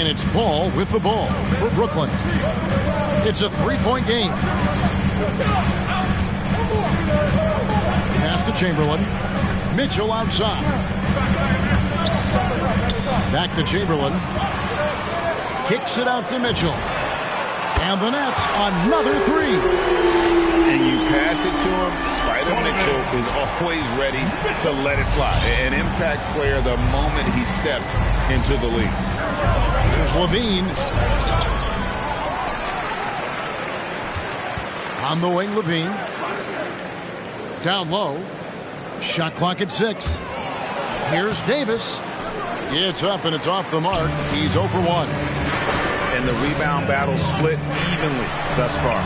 And it's Paul with the ball for Brooklyn. It's a three-point game. Pass to Chamberlain. Mitchell outside. Back to Chamberlain. Kicks it out to Mitchell. And the Nets, another three. And you pass it to him. Spider Mitchell is always ready to let it fly. An impact player the moment he stepped into the league. Here's Levine. On the wing, Levine. Down low. Shot clock at 6. Here's Davis. It's up and it's off the mark. He's 0 for 1. And the rebound battle split evenly thus far.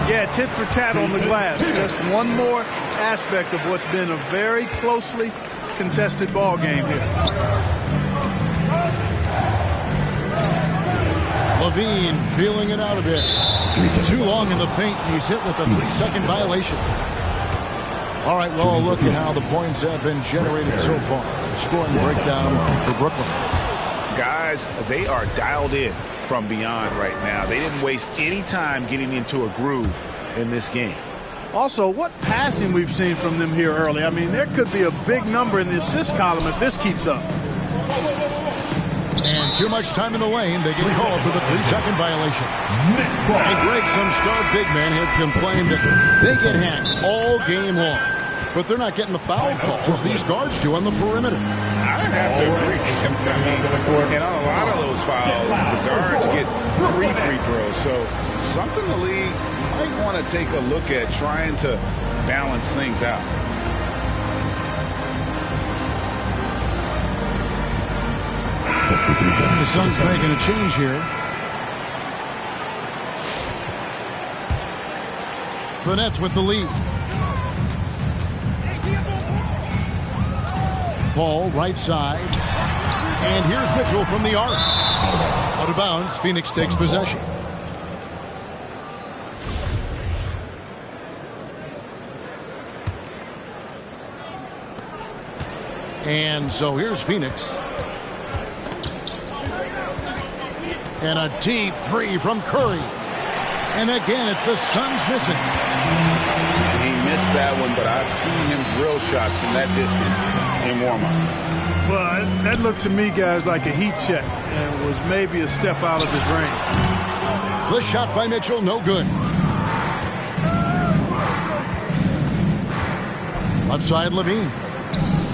Yeah, tit for tat on the glass. Just one more aspect of what's been a very closely contested ball game here. Levine feeling it out a bit. Too long in the paint, and he's hit with a 3-second violation. All right, well, look at how the points have been generated so far. Scoring breakdown for Brooklyn. Guys, they are dialed in from beyond right now. They didn't waste any time getting into a groove in this game. Also, what passing we've seen from them here early. I mean, there could be a big number in the assist column if this keeps up. And too much time in the lane. They get called for the 3-second violation. And Greg, some star big men have complained that they get hacked all game long. But they're not getting the foul calls these guards do on the perimeter. I have to agree. And on a lot of those fouls, the guards get 3 free throws. So something the league might want to take a look at, trying to balance things out. The Suns making a change here. The Nets with the lead. Ball right side. And here's Mitchell from the arc. Out of bounds, Phoenix takes possession. And so here's Phoenix. And a deep three from Curry. And again, it's the Suns missing. He missed that one, but I've seen him drill shots from that distance in warm-up. Well, that looked to me, guys, like a heat check. And was maybe a step out of his range. The shot by Mitchell, no good. Left side, Levine.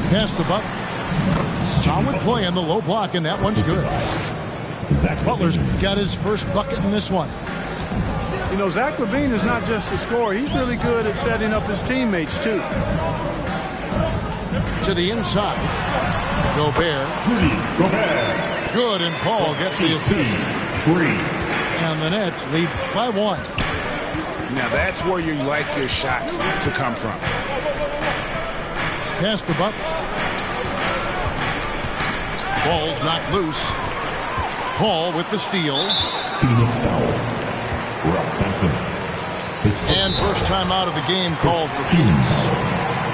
Pass to Butler. Solid play on the low block, and that one's good. Butler's got his first bucket in this one. You know, Zach LaVine is not just a scorer. He's really good at setting up his teammates, too. To the inside. Gobert. Good, and Paul gets the assist. And the Nets lead by 1. Now, that's where you like your shots to come from. Pass to Butler. Ball's knocked loose. Paul with the steal. Phoenix foul. And first time out of the game called for Phoenix.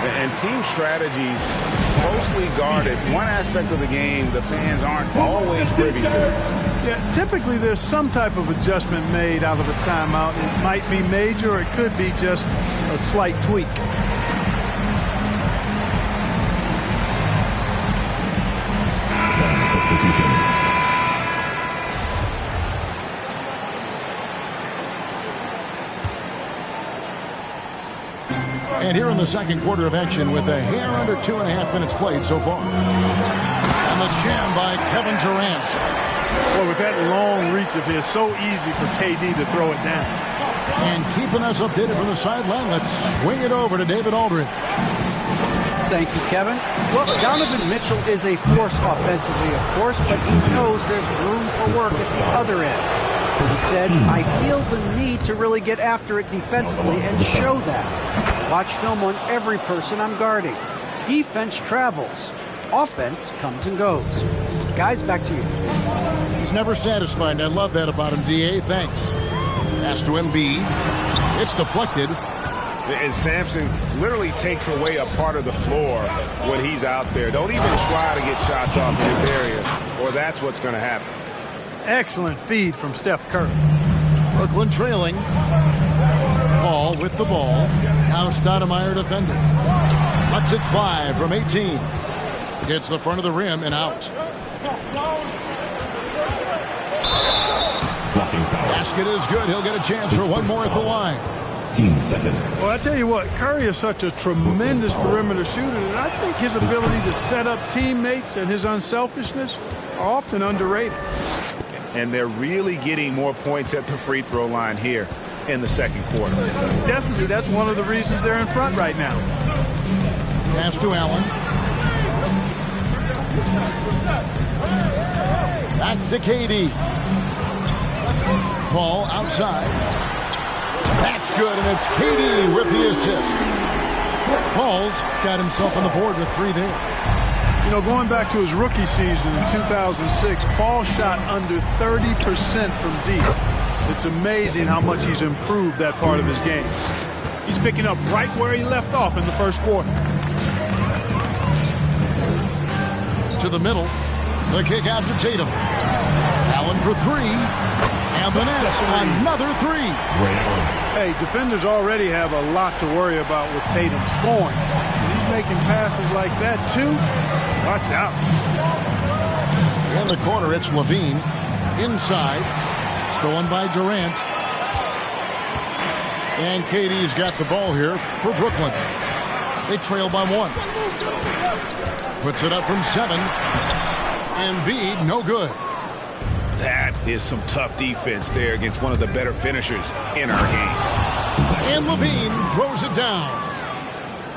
And team strategies closely guarded. One aspect of the game the fans aren't always privy to. Yeah, typically there's some type of adjustment made out of a timeout. It might be major, or it could be just a slight tweak. And here in the second quarter of action with a hair under 2.5 minutes played so far. And the jam by Kevin Durant. Well, with that long reach of his, so easy for KD to throw it down. And keeping us updated from the sideline, let's swing it over to David Aldridge. Thank you, Kevin. Well, Donovan Mitchell is a force offensively, of course, but he knows there's room for work at the other end. He said, I feel the need to really get after it defensively and show that. Watch film on every person I'm guarding. Defense travels. Offense comes and goes. Guys, back to you. He's never satisfied. I love that about him, D.A. Thanks. Pass to Embiid. It's deflected. And Sampson literally takes away a part of the floor when he's out there. Don't even try to get shots off in this area, or that's what's going to happen. Excellent feed from Steph Curry. Brooklyn trailing. Paul with the ball. Now Stoudemire defending. Lets it fly from 18. Hits the front of the rim and out. Basket is good. He'll get a chance for one more at the line. Team second. Well, I tell you what, Curry is such a tremendous perimeter shooter, and I think his ability to set up teammates and his unselfishness are often underrated. And they're really getting more points at the free throw line here in the second quarter. Definitely, that's one of the reasons they're in front right now. Pass to Allen. Back to KD. Ball outside. That's good, and it's KD with the assist. Paul's got himself on the board with 3 there. You know, going back to his rookie season in 2006, Paul shot under 30% from deep. It's amazing how much he's improved that part of his game. He's picking up right where he left off in the first quarter. To the middle. The kick out to Tatum. Allen for 3. And the Nets, another 3. Hey, defenders already have a lot to worry about with Tatum scoring. And he's making passes like that, too. Watch out. In the corner, it's Levine. Inside. Stolen by Durant. And KD's got the ball here for Brooklyn. They trail by 1. Puts it up from 7. Embiid, no good. That is some tough defense there against one of the better finishers in our game. And Levine throws it down.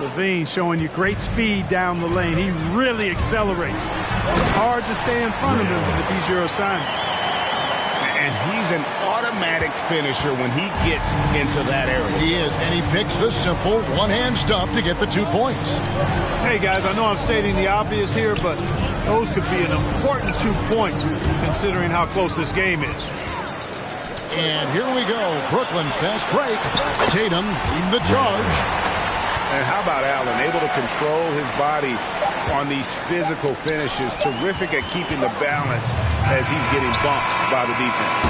Levine showing you great speed down the lane. He really accelerates. It's hard to stay in front of him if he's your assignment. And he's an automatic finisher when he gets into that area. He is, and he picks the simple one-hand stuff to get the 2 points. Hey, guys, I know I'm stating the obvious here, but those could be an important 2 points considering how close this game is. And here we go. Brooklyn fast break. Tatum leading the charge. And how about Allen, able to control his body on these physical finishes. Terrific at keeping the balance as he's getting bumped by the defense.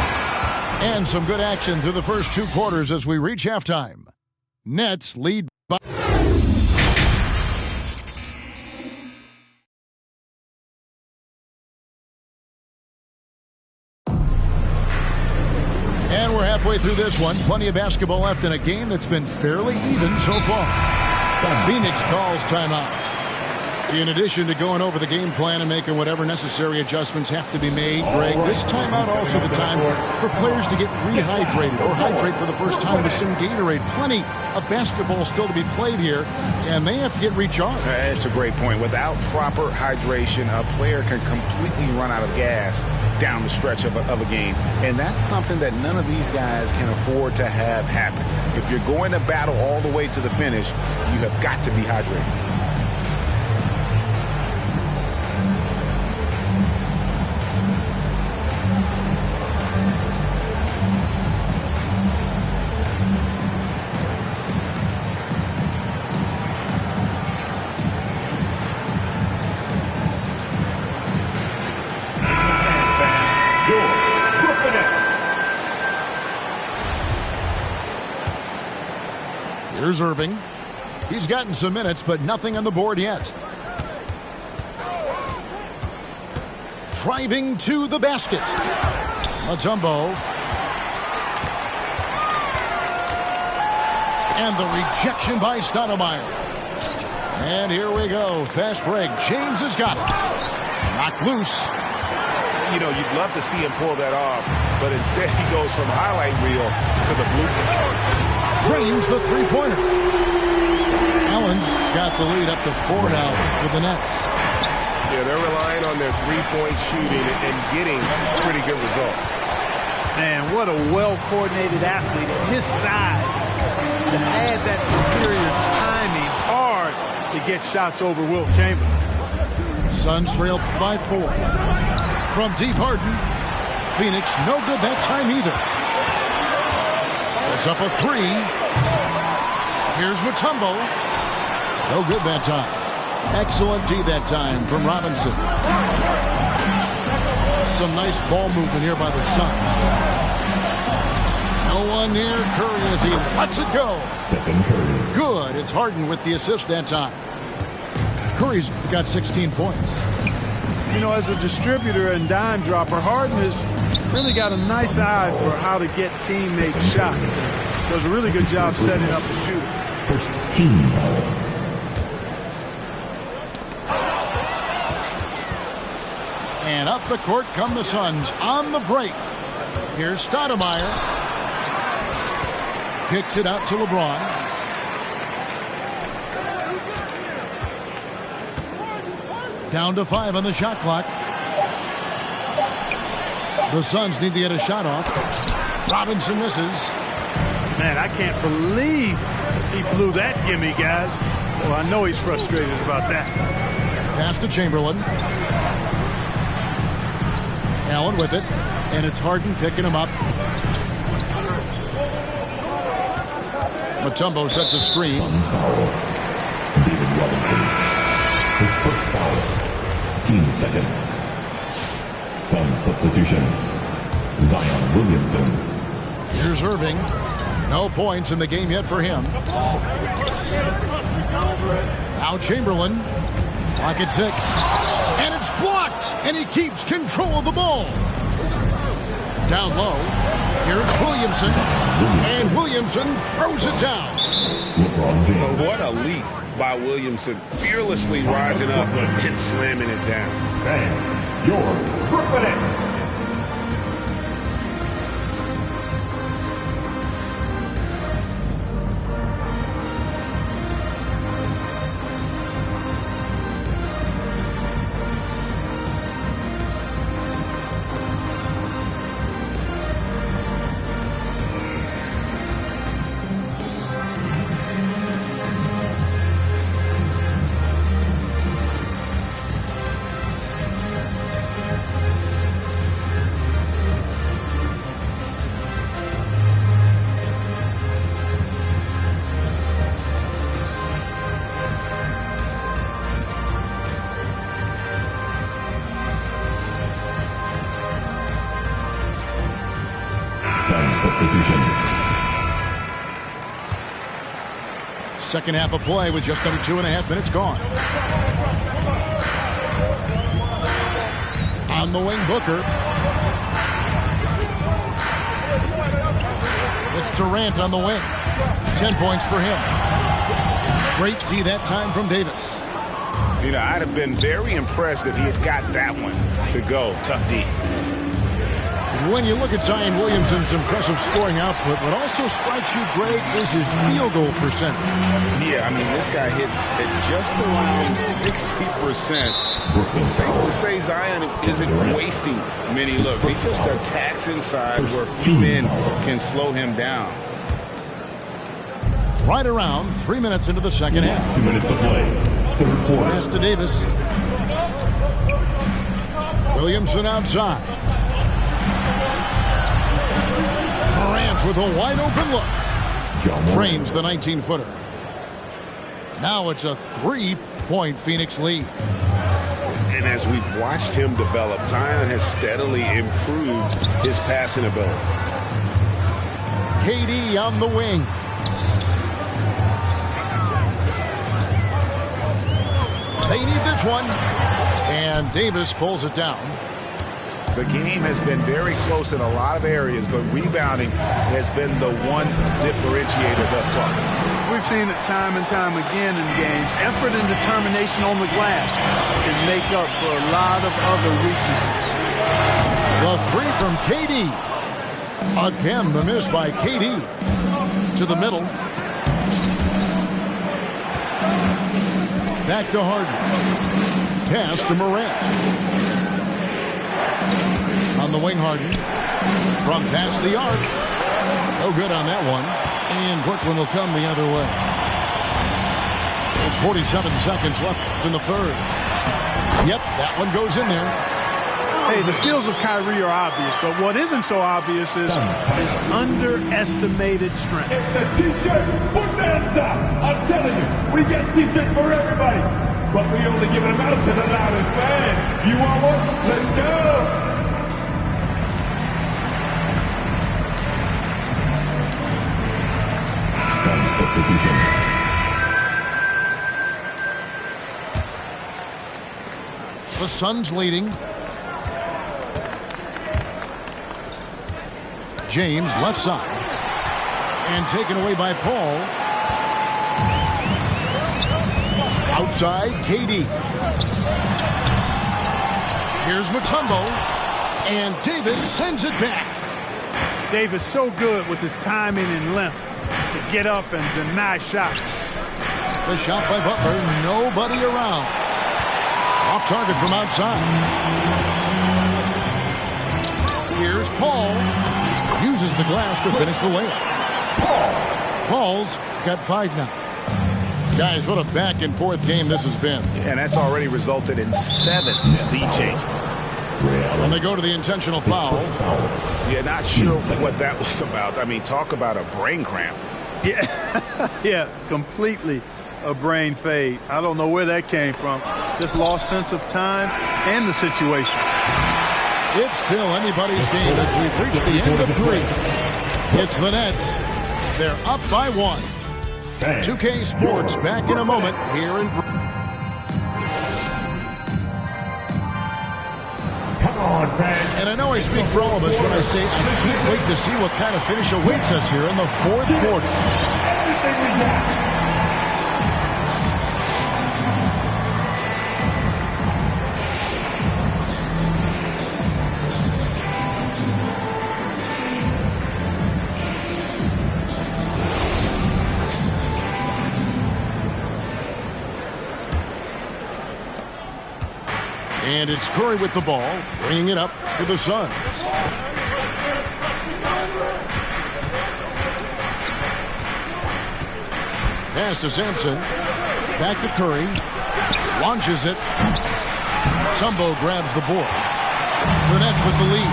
And some good action through the first 2 quarters as we reach halftime. Nets lead by... And we're halfway through this one. Plenty of basketball left in a game that's been fairly even so far. Phoenix calls timeout. In addition to going over the game plan and making whatever necessary adjustments have to be made, Greg, this timeout also the time for players to get rehydrated or hydrate for the first time with some Gatorade. Plenty of basketball still to be played here, and they have to get recharged. That's a great point. Without proper hydration, a player can completely run out of gas down the stretch of a game. And that's something that none of these guys can afford to have happen. If you're going to battle all the way to the finish, you have got to be hydrated. Here's Irving. He's gotten some minutes, but nothing on the board yet. Driving to the basket. Mutombo. And the rejection by Stoudemire. And here we go. Fast break. James has got it. Knocked loose. You know, you'd love to see him pull that off, but instead he goes from highlight reel to the blueprint. Drains the three-pointer. Allen's got the lead up to 4 now for the Nets. Yeah, they're relying on their three-point shooting and getting pretty good results. Man, what a well-coordinated athlete at his size. To add that superior timing, hard to get shots over Wilt Chamberlain. Suns trail by 4. From deep Harden. Phoenix no good that time either. It's up a 3. Here's Mutombo. No good that time. Excellent D that time from Robinson. Some nice ball movement here by the Suns. No one near Curry as he lets it go. Stephen Curry. Good. It's Harden with the assist that time. Curry's got 16 points. You know, as a distributor and dime dropper, Harden has really got a nice eye for how to get teammate shots. And does a really good job setting up the shooter. First team foul. And up the court come the Suns on the break. Here's Stoudemire. Kicks it out to LeBron. Down to 5 on the shot clock. The Suns need to get a shot off. Robinson misses. Man, I can't believe he blew that gimme, guys. Well, I know he's frustrated about that. Pass to Chamberlain. Allen with it. And it's Harden picking him up. Mutombo sets a screen. David Robinson. His first foul. Team second. Sun substitution. Zion Williamson. Here's Irving. No points in the game yet for him. Now Chamberlain. Clock at 6. And it's blocked. And he keeps control of the ball. Down low. Here's Williamson. And Williamson throws it down. LeBron James. What a leap by Williamson. Fearlessly rising up and slamming it down. And your Brooklyn Nets. Second half of play with just under 2.5 minutes gone. On the wing, Booker. It's Durant on the wing. 10 points for him. Great D that time from Davis. You know, I'd have been very impressed if he had got that one to go. Tough D. When you look at Zion Williamson's impressive scoring output, what also strikes you, Greg, is his field goal percentage. Yeah, I mean, this guy hits at just around 60%. Safe to say Zion isn't wasting many looks. He just attacks inside where few men can slow him down. Right around 3 minutes into the second half. 2 minutes to play. Third quarter. Pass to Davis. Williamson outside. Durant with a wide open look. Trains the 19-footer. Now it's a 3-point Phoenix lead. And as we've watched him develop, Zion has steadily improved his passing ability. KD on the wing. They need this one. And Davis pulls it down. The game has been very close in a lot of areas, but rebounding has been the one differentiator thus far. We've seen it time and time again in games. Effort and determination on the glass can make up for a lot of other weaknesses. The three from KD. Again, the miss by KD. To the middle. Back to Harden. Pass to Morant. On the wing, Harden. From past the arc. No good on that one. And Brooklyn will come the other way. There's 47 seconds left in the third. Yep, that one goes in there. Hey, the skills of Kyrie are obvious, but what isn't so obvious is his underestimated strength. It's the T-shirt bonanza. I'm telling you, we get T-shirts for everybody, but we only give them out to the loudest fans. You want one? Let's go. substitution. The Suns leading. James left side. And taken away by Paul. Outside, KD. Here's Mutombo. And Davis sends it back. Davis so good with his timing and length to get up and deny shots. The shot by Butler. Nobody around. Off target from outside. Here's Paul. Uses the glass to finish the layup. Paul's got 5 now. Guys, what a back and forth game this has been. And that's already resulted in 7 lead changes. When they go to the intentional foul. Yeah, not sure what that was about. I mean, talk about a brain cramp. Yeah, yeah, completely a brain fade. I don't know where that came from. Just lost sense of time and the situation. It's still anybody's game as we've reached the end of 3. It's the Nets. They're up by 1. 2K Sports back in a moment here in... Come on, fans. And I know I speak for all of us when I say I can't wait to see what kind of finish awaits us here in the 4th quarter. Everything we got. And it's Curry with the ball, bringing it up to the Suns. Pass to Sampson. Back to Curry. Launches it. Tumbo grabs the board. The Nets with the lead.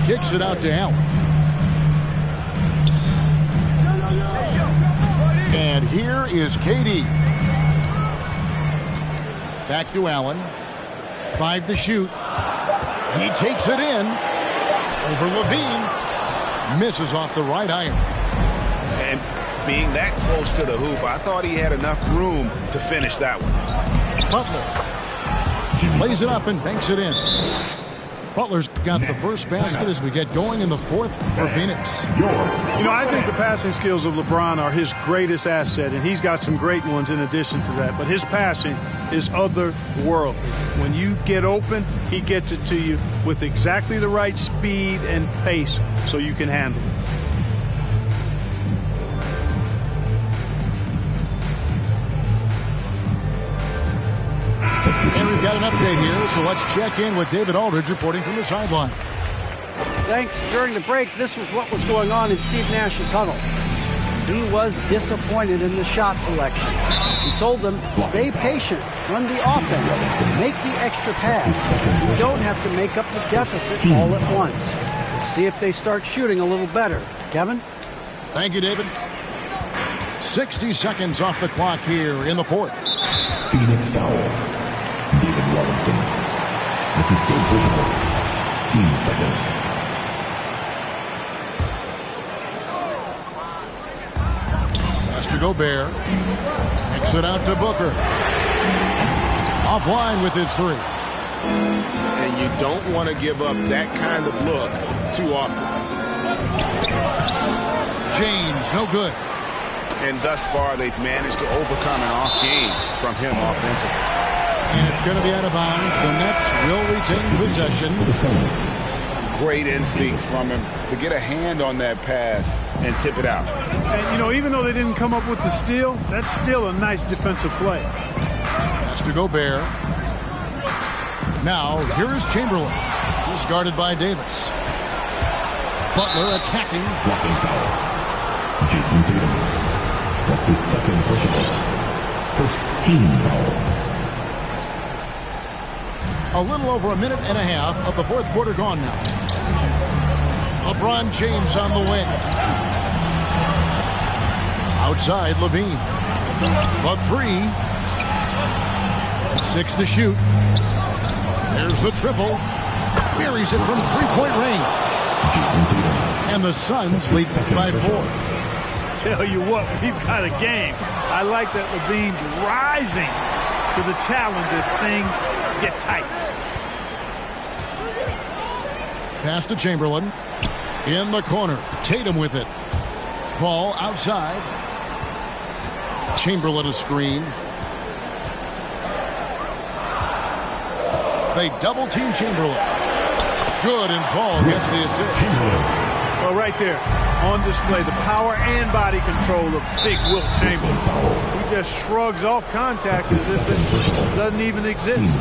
Kicks it out to Allen. And here is KD. Back to Allen. 5 to shoot. He takes it in. Over Levine. Misses off the right iron. And being that close to the hoop, I thought he had enough room to finish that one. Butler. Lays it up and banks it in. Butler's got the first basket as we get going in the 4th for Phoenix. You know, I think the passing skills of LeBron are his greatest asset, and he's got some great ones in addition to that. But his passing is otherworldly. When you get open, he gets it to you with exactly the right speed and pace so you can handle it. And we've got an update here, so let's check in with David Aldridge reporting from the sideline. Thanks. During the break, this was what was going on in Steve Nash's huddle. He was disappointed in the shot selection. He told them, stay patient, run the offense, make the extra pass. You don't have to make up the deficit all at once. We'll see if they start shooting a little better. Kevin? Thank you, David. 60 seconds off the clock here in the 4th. Phoenix foul. David Robinson. This is still personal. Team second. Pass to Gobert. Kicks it out to Booker. Offline with his 3. And you don't want to give up that kind of look too often. James, no good. And thus far, they've managed to overcome an off game from him offensively. And it's going to be out of bounds. The Nets will retain possession. Great instincts from him to get a hand on that pass and tip it out. And, you know, even though they didn't come up with the steal, that's still a nice defensive play. Pass to Gobert. Now, here is Chamberlain. He's guarded by Davis. Butler attacking. Blocking foul. Jason Tatum. That's his second personal. First team foul. A little over a minute and a half of the 4th quarter gone now. LeBron James on the wing. Outside, Levine. The 3. 6 to shoot. There's the triple. Buries it from 3-point range. Jason Tatum. And the Suns lead by 4. Tell you what, we've got a game. I like that Levine's rising to the challenge as things get tight. Pass to Chamberlain. In the corner. Tatum with it. Ball outside. Chamberlain a screen. They double team Chamberlain. Good, and Paul gets the assist. Well, right there, on display, the power and body control of big Wilt Chamberlain. He just shrugs off contact as if it doesn't even exist.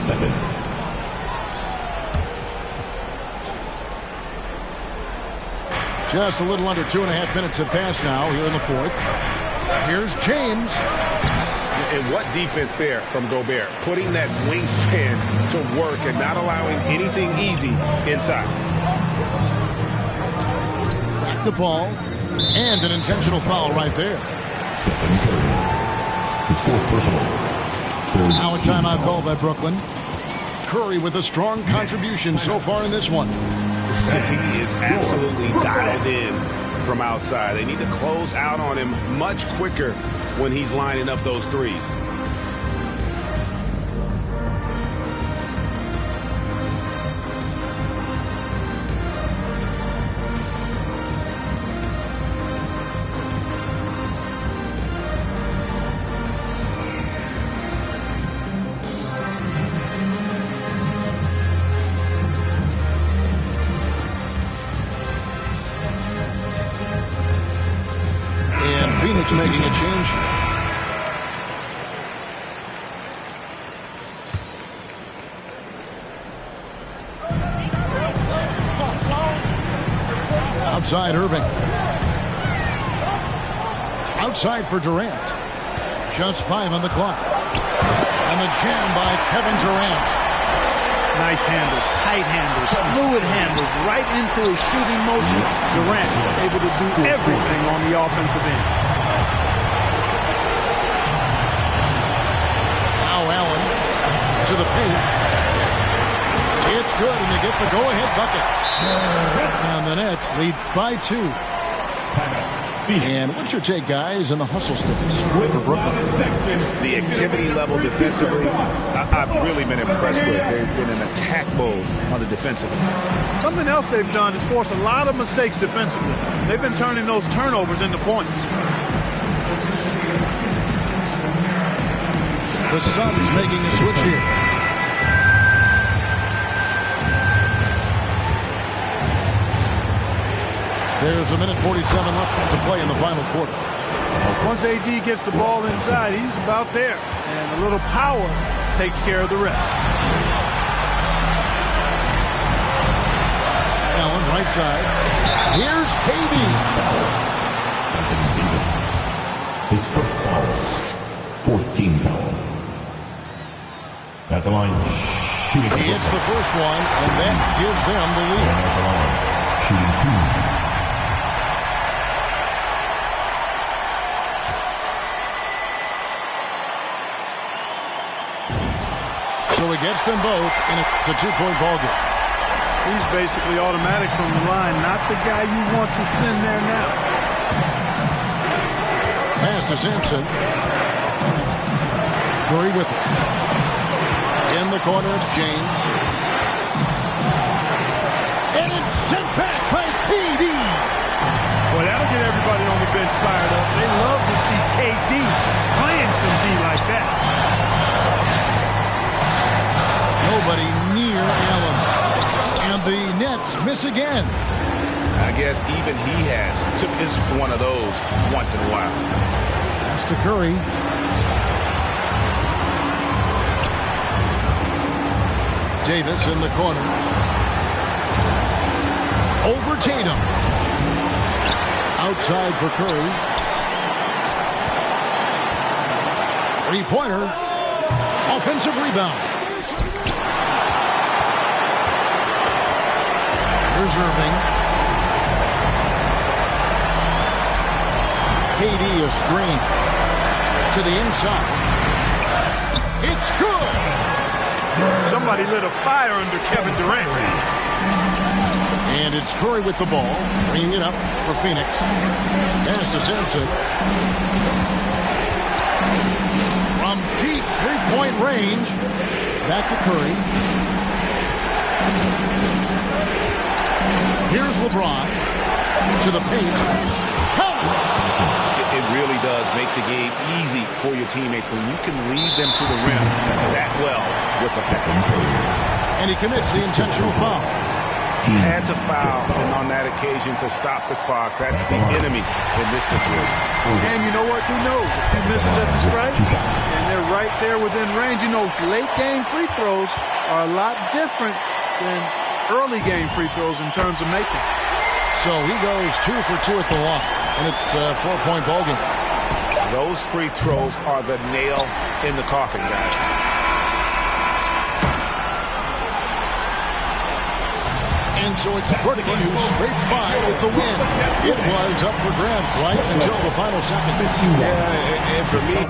Just a little under 2.5 minutes have passed now here in the fourth. Here's James. And what defense there from Gobert, putting that wingspan to work and not allowing anything easy inside. Back the ball, and an intentional foul right there. Now a timeout call by Brooklyn. Curry with a strong contribution so far in this one. He is absolutely dialed in from outside. They need to close out on him much quicker when he's lining up those threes. Making a change. Outside Irving. Outside for Durant. Just 5 on the clock. And the jam by Kevin Durant. Nice handles, tight handles, fluid handles, right into his shooting motion. Durant able to do everything on the offensive end. Allen to the paint. It's good, and they get the go-ahead bucket. And the Nets lead by 2. And what's your take, guys, in the hustle sticks for Brooklyn? The activity level defensively, I've really been impressed with. They've been in attack mode on the defensive end. Something else they've done is force a lot of mistakes defensively. They've been turning those turnovers into points. The Suns making a switch here. There's a minute 47 left to play in the final quarter. Once AD gets the ball inside, he's about there. And a little power takes care of the rest. Allen, right side. Here's KD. His first foul. 4th team foul. At the line, shooting. He hits the first one, and that gives them the lead. At the line, shooting 2. So he gets them both, and it's a 2-point ball game. He's basically automatic from the line, not the guy you want to send there now. Pass to Sampson. Curry with it. In the corner, it's James. And it's sent back by KD. Well, that'll get everybody on the bench fired up. They love to see KD playing some D like that. Nobody near Allen. And the Nets miss again. I guess even he has to miss one of those once in a while. Pass to Curry. Davis in the corner. Over Tatum. Outside for Curry. 3-pointer. Offensive rebound. Here's Irving. KD a screen. To the inside. It's good. Somebody lit a fire under Kevin Durant. And it's Curry with the ball, bringing it up for Phoenix. Pass to Sampson. From deep three-point range, back to Curry. Here's LeBron to the paint. It really does make the game easy for your teammates when you can lead them to the rim that well with a pass. And he commits the intentional foul. Had to foul, and on that occasion to stop the clock. That's the enemy in this situation. And you know what? Who knows? If he misses at the stripe, and they're right there within range. You know, late game free throws are a lot different than early game free throws in terms of making. So he goes 2 for 2 at the line, and it's a 4-point ball game. Those free throws are the nail in the coffin, guys. And so it's Brooklyn who scrapes by with the win. It was up for grabs right until the final seconds. Yeah, and for me,